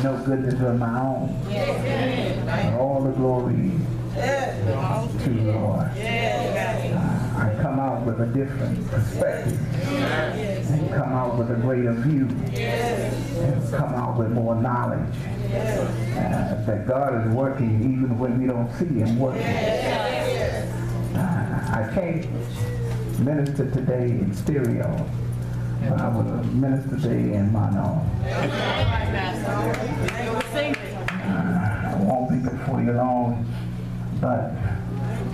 No goodness of my own. All the glory to the Lord. I come out with a different perspective. And come out with a greater view. And come out with more knowledge. That God is working even when we don't see Him working. I can't minister today in stereo. But I will minister today in mono. I won't be before you long, but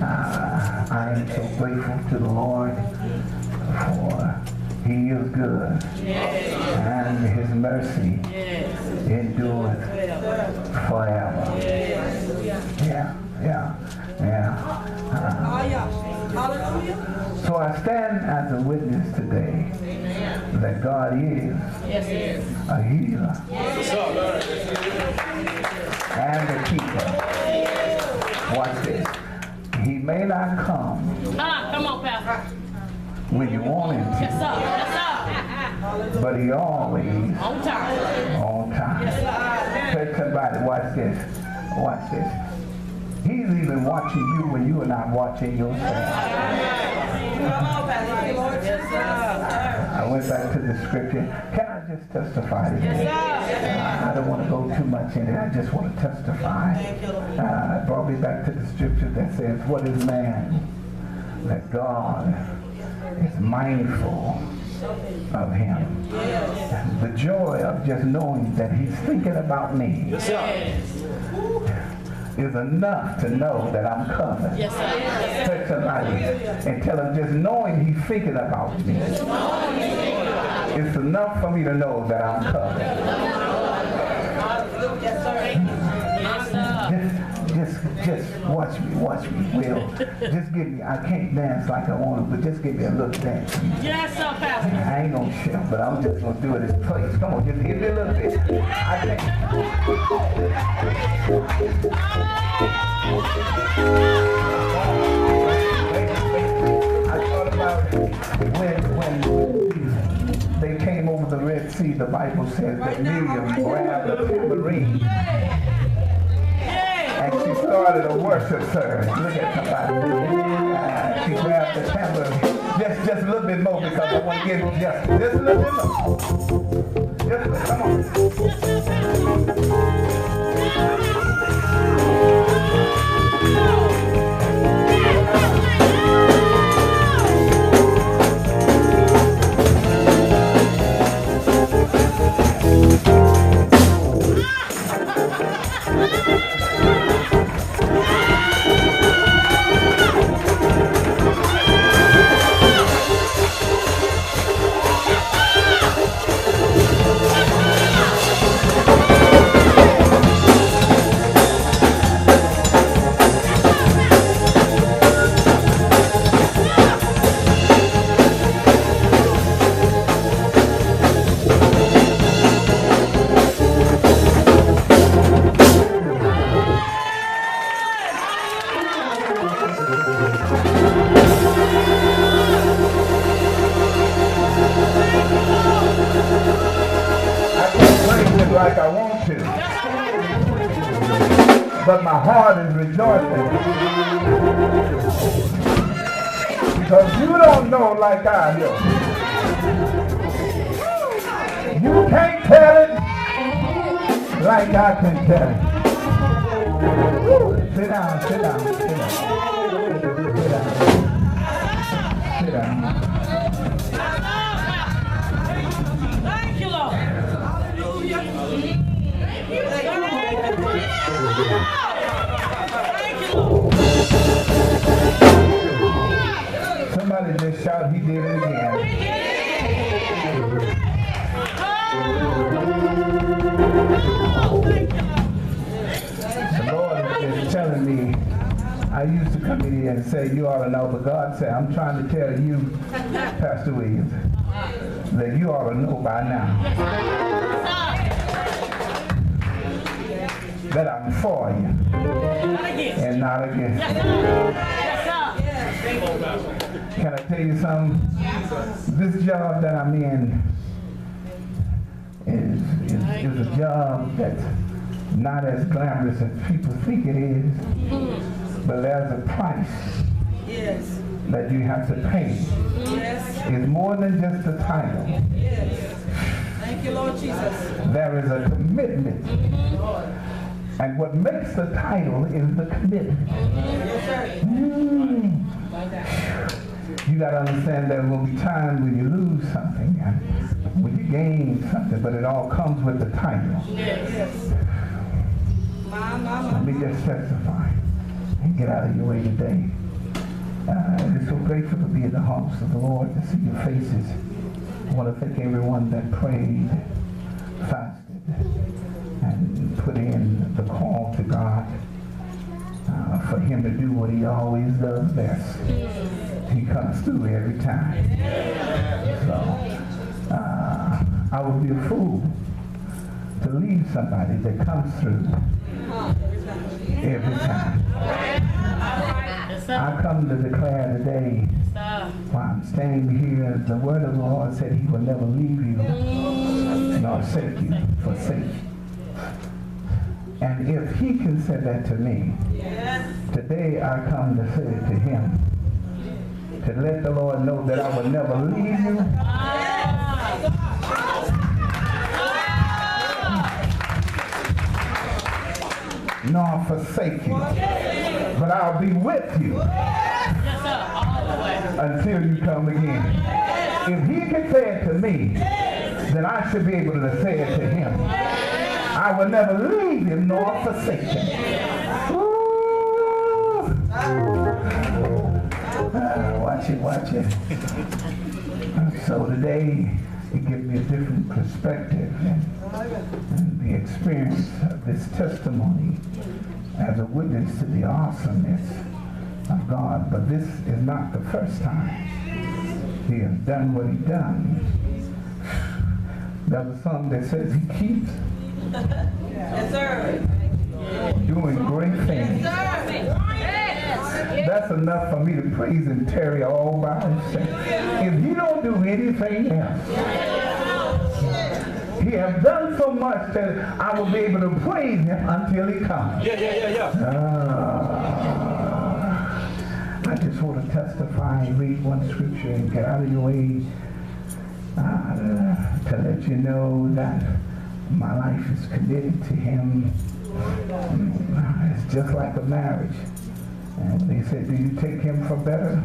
I am so grateful to the Lord for He is good, and His mercy endureth forever. So I stand as a witness today that God is a healer and a keeper. Watch this. He may not come when you want Him to, but He always on time. Tell somebody, watch this. Watch this. He's even watching you when you are not watching yourself. I went back to the scripture. Can I just testify to this? I don't want to go too much in it. I just want to testify. It brought me back to the scripture that says, what is man that God is mindful of him? The joy of just knowing that He's thinking about me is enough to know that I'm covered. Touch somebody and tell them, just knowing He's thinking about me, it's enough for me to know that I'm covered. Just watch me, Will. Just give me, I can't dance like I want to, but just give me a little dance. Yes, sir, Pastor. I ain't gonna shout, but I'm just gonna do it as place. Come on, just hit me a little bit. I think. I thought about when they came over the Red Sea, the Bible says that Miriam grabbed a tambourine and she started a worship service. Look at somebody. She grabbed the tambourine. Just a little bit more because I want to get just a little bit more. Just a little, come on. Like I want to, but my heart is rejoicing because you don't know like I know. You can't tell it like I can tell it. Sit down, sit down, sit down, sit down, sit down. Thank you, Lord. Somebody just shout, He did it again. The Lord is telling me, I used to come in here and say, you ought to know, but God said, I'm trying to tell you, Pastor Williams, that you ought to know by now that I'm for you and not against you. Can I tell you something? This job that I'm in is a job that's not as glamorous as people think it is, but there's a price Yes. that you have to pay. Yes. It's more than just a title. Yes. Thank you, Lord Jesus. There is a commitment. And what makes the title is the commitment. Yes, sir. You got to understand there will be times when you lose something and when you gain something, but it all comes with the title. Yes. Let me just testify and get out of your way today. I'm so grateful to be in the house of the Lord, to see your faces. I want to thank everyone that prayed, fasted, and put in the call to God for him to do what he always does best. He comes through every time. So I would be a fool to leave somebody that comes through every time. I come to declare today, while I'm standing here, the word of the Lord said he will never leave you nor forsake you. And if he can say that to me, today I come to say it to him, to let the Lord know that I will never leave you. Nor forsake you. But I'll be with you until you come again. If he can say it to me, then I should be able to say it to him. I will never leave him nor forsake him. Watch it. So today, it gives me a different perspective and the experience of this testimony as a witness to the awesomeness of God. But this is not the first time he has done what he done. There's a song that says he keeps Yes, sir. doing great things. That's enough for me to praise and tarry all by himself. If he don't do anything else, he has done so much that I will be able to praise him until he comes. I just want to testify and read one scripture and get out of your way to let you know that my life is committed to him. It's just like a marriage. And they said, do you take him for better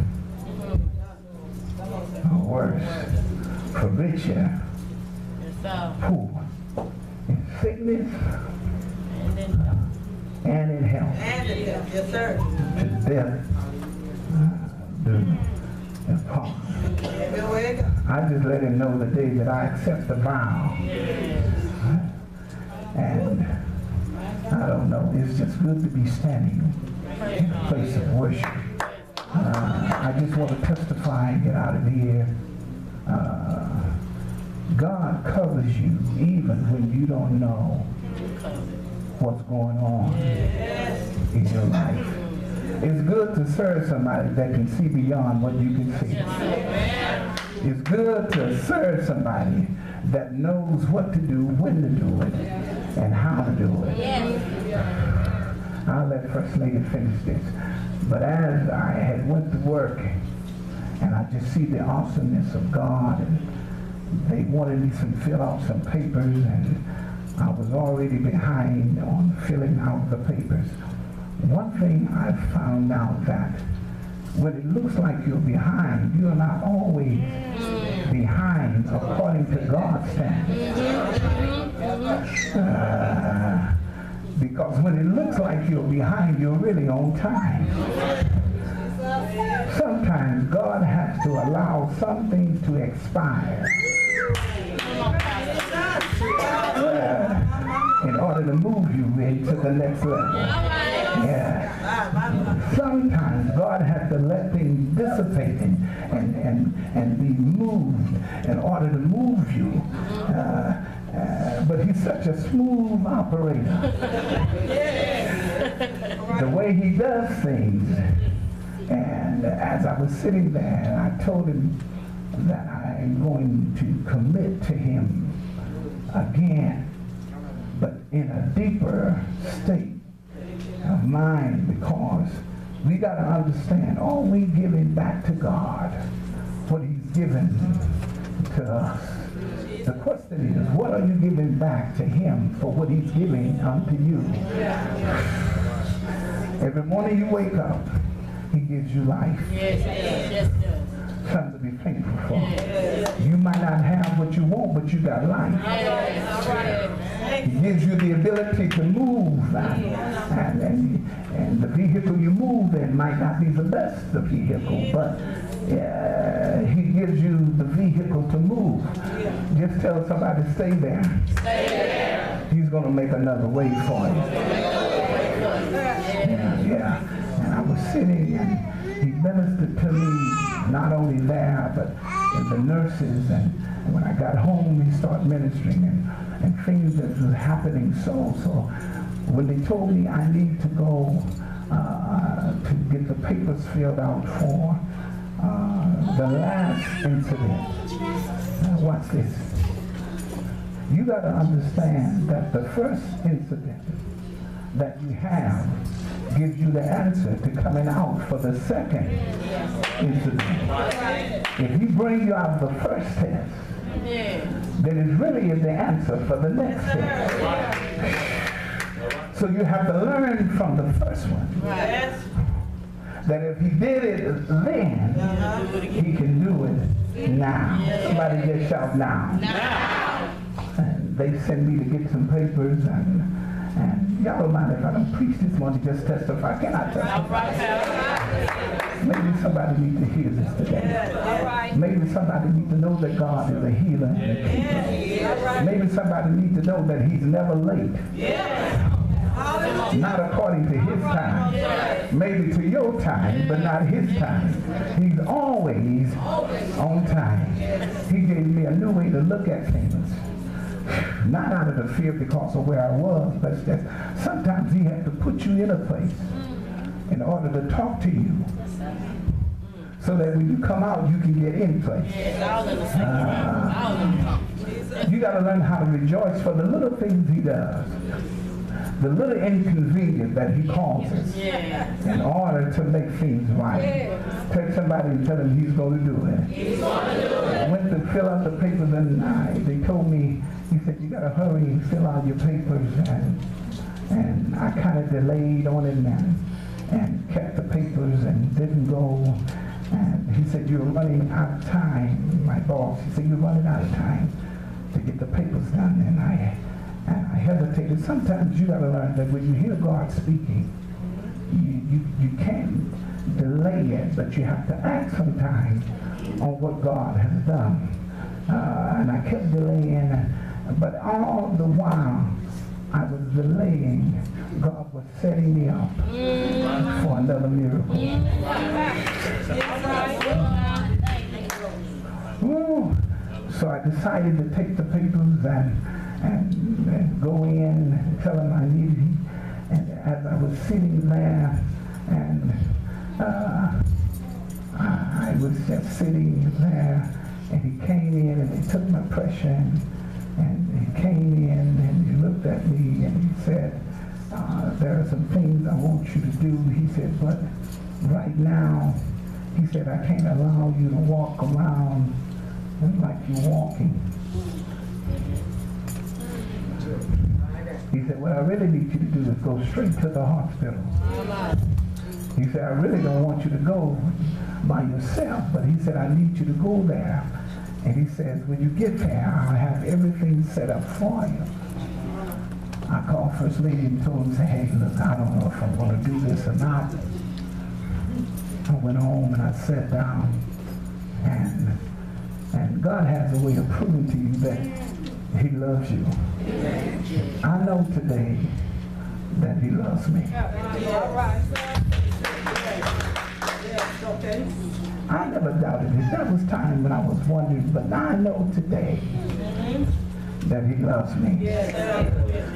or worse? For richer, poor, in sickness and in health. Yes, sir. To death do apart. I just let him know the day that I accept the vow. And I don't know, it's just good to be standing in a place of worship. I just want to testify and get out of here. God covers you even when you don't know what's going on in your life. It's good to serve somebody that can see beyond what you can see. It's good to serve somebody that knows what to do, when to do it, and how to do it. I'll let First Lady finish this. But as I had went to work, and I just see the awesomeness of God, and they wanted me to fill out some papers, and I was already behind on filling out the papers. One thing I found out that when it looks like you're behind, you're not always behind according to God's standards. Because when it looks like you're behind, you're really on time. Sometimes God has to allow some things to expire in order to move you into the next level. Yeah. Sometimes God has to let things dissipate and be moved in order to move you. But he's such a smooth operator. The way he does things. And as I was sitting there, I told him that I'm going to commit to him again, but in a deeper state of mind, because we got to understand, are we giving back to God what he's given to us? The question is, what are you giving back to him for what he's giving unto you? Every morning you wake up, he gives you life. Something to be thankful for. You might not have what you want, but you got life. He gives you the ability to move, and the vehicle you move in might not be the best vehicle, but he gives you the vehicle to move. Just tell somebody, stay there. Stay there. He's going to make another way for you. Yeah. And I was sitting, and he ministered to me, not only there, but in the nurses, and when I got home, he started ministering, and things that were happening. So when they told me I need to go to get the papers filled out for the last incident. Now watch this. You got to understand that the first incident that you have gives you the answer to coming out for the second incident. If you bring you out the first test, then it really is the answer for the next test. So you have to learn from the first one. That if he did it then, he can do it now. Somebody just shout now. And they send me to get some papers, and y'all don't mind if I don't preach this morning, just testify. Can I testify? Maybe somebody needs to hear this today. Maybe somebody needs to know that God is a healer and a keeper. Maybe somebody needs to know that he's never late. Not according to his time. Maybe to your time, but not his time. He's always on time. He gave me a new way to look at things. Not out of the fear because of where I was, but that sometimes he had to put you in a place in order to talk to you, so that when you come out, you can get in place. You got to learn how to rejoice for the little things he does, the little inconvenience that he causes, in order to make things right. Take somebody and tell him he's going to do it. I went to fill out the papers, and they told me, he said, you got to hurry and fill out your papers, and I kind of delayed on it, and kept the papers and didn't go. And he said, you're running out of time, my boss. He said, you're running out of time to get the papers done. And I hesitated. Sometimes you got to learn that when you hear God speaking, you can't delay it, but you have to act sometimes on what God has done. And I kept delaying, but all the while I was delaying, God was setting me up for another miracle. So I decided to take the papers and go in and tell him I needed him. And as I was sitting there, and I was just sitting there, and he came in and he took my pressure, and he came in and he looked at me and he said, there are some things I want you to do. He said, but right now, he said, I can't allow you to walk around like you're walking. He said, what I really need you to do is go straight to the hospital. He said, I really don't want you to go by yourself, but he said, I need you to go there. And he says, when you get there, I'll have everything set up for you. I called First Lady and told him, say, hey, look, I don't know if I want to do this or not. I went home and I sat down, and God has a way of proving to you that he loves you. I know today that he loves me. I never doubted it. There was time when I was wondering, but now I know today that he loves me.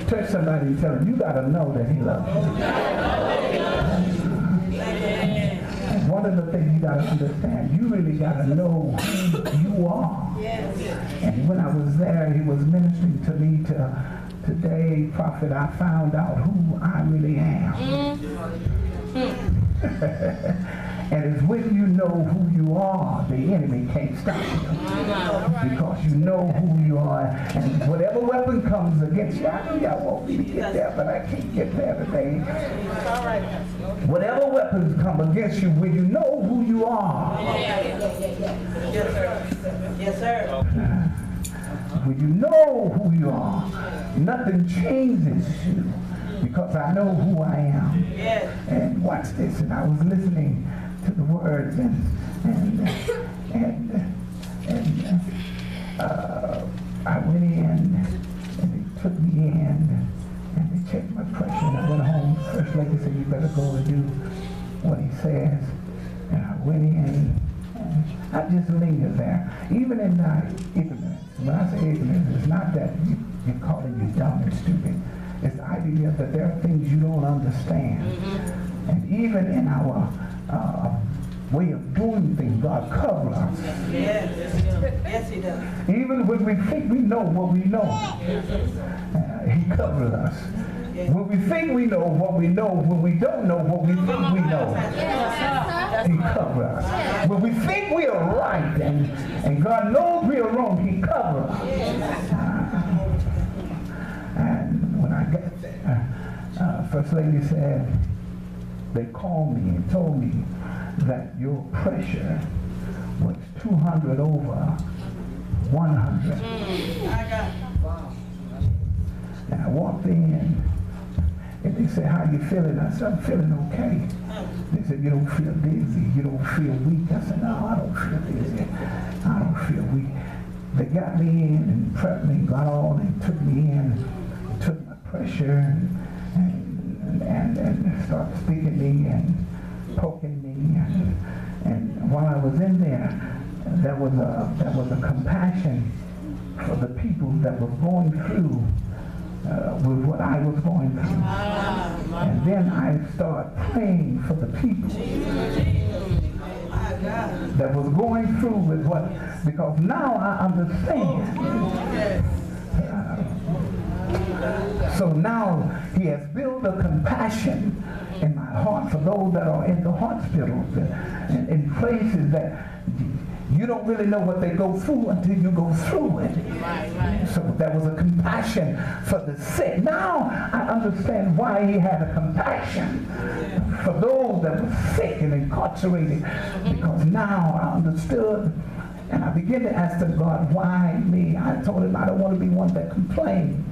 Touch somebody and tell him, you got to know that he loves you. And one one of the things you got to understand, you really got to know who you are. Yes. And when I was there, he was ministering to me today, prophet, I found out who I really am. And it's when you know who you are, the enemy can't stop you. Because you know who you are. And whatever weapon comes against you, I know y'all want me to get there, but I can't get there today. Whatever weapons come against you, when you know who you are. Yes, sir. Yes, sir. When you know who you are, nothing changes you. Because I know who I am. Yes. And watch this, and I was listening to the words, and I went in, and they took me in, and they checked my pressure, and I went home. First lady said, you better go and do what he says. And I went in, and I just lingered there. Even in ignorance, when I say ignorance, it's not that you're calling you dumb and stupid. It's the idea that there are things you don't understand. And even in our way of doing things, God covers us. Yes. Yes, he does. Even when we think we know what we know, he covers us. When we think we know what we know, when we don't know what we think we know, he covers us. When we think we are right and God knows we are wrong, he covers us. And when I got there, First Lady said, they called me and told me that your pressure was 200 over 100. I got it. And I walked in, and they said, how you feeling? I said, I'm feeling okay. They said, you don't feel dizzy, you don't feel weak. I said, no, I don't feel dizzy, I don't feel weak. They got me in and prepped me, got all, they took me in, took my pressure, and started speaking to me and poking me. And while I was in there, there was a compassion for the people that were going through with what I was going through. And then I started praying for the people that was going through with what, because now I understand. So now he has built a compassion in my heart for those that are in the hospitals and in places that you don't really know what they go through until you go through it. So there was a compassion for the sick. Now I understand why he had a compassion for those that were sick and incarcerated, because now I understood. And I began to ask them, God, why me? I told him I don't want to be one that complained.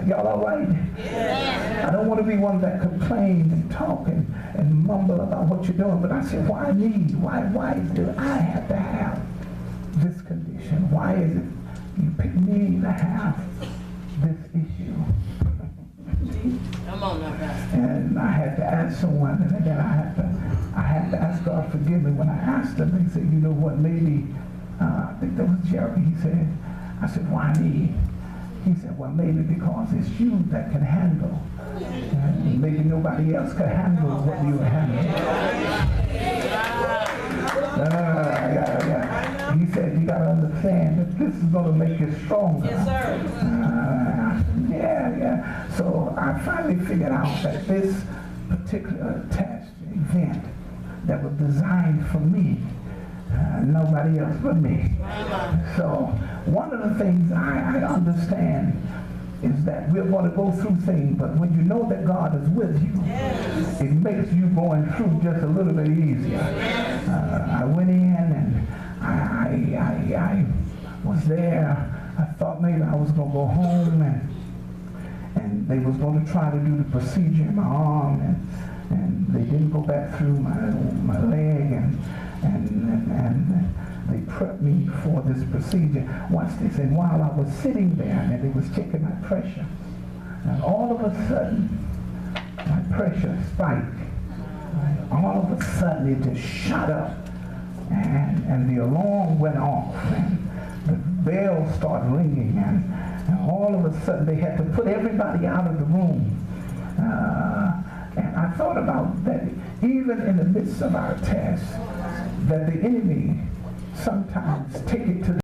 Y'all all right? Yeah. I don't want to be one that complain and talk and mumble about what you're doing. But I said, why me? Why do I have to have this condition? Why is it you pick me to have this issue? Come on now, Pastor. And I had to ask someone, and again I had to ask God forgive me. When I asked them, they said, you know what, maybe, I think that was Jerry, he said, I said, why me? He said, well, maybe because it's you that can handle. And maybe nobody else can handle what you handle. He said, you got to understand that this is going to make you stronger. Yes, sir. Yeah. So I finally figured out that this particular test event that was designed for me, nobody else but me. So one of the things I understand is that we're going to go through things, but when you know that God is with you, it makes you going through just a little bit easier. I went in and I was there. I thought maybe I was going to go home and they was going to try to do the procedure in my arm, and they didn't go back through my leg, and they prepped me for this procedure. Watch this. And while I was sitting there and they was checking my pressure, and all of a sudden my pressure spiked. All of a sudden it just shot up, and the alarm went off, and the bell started ringing, and all of a sudden they had to put everybody out of the room. And I thought about that. even in the midst of our tests, that the enemy sometimes take it to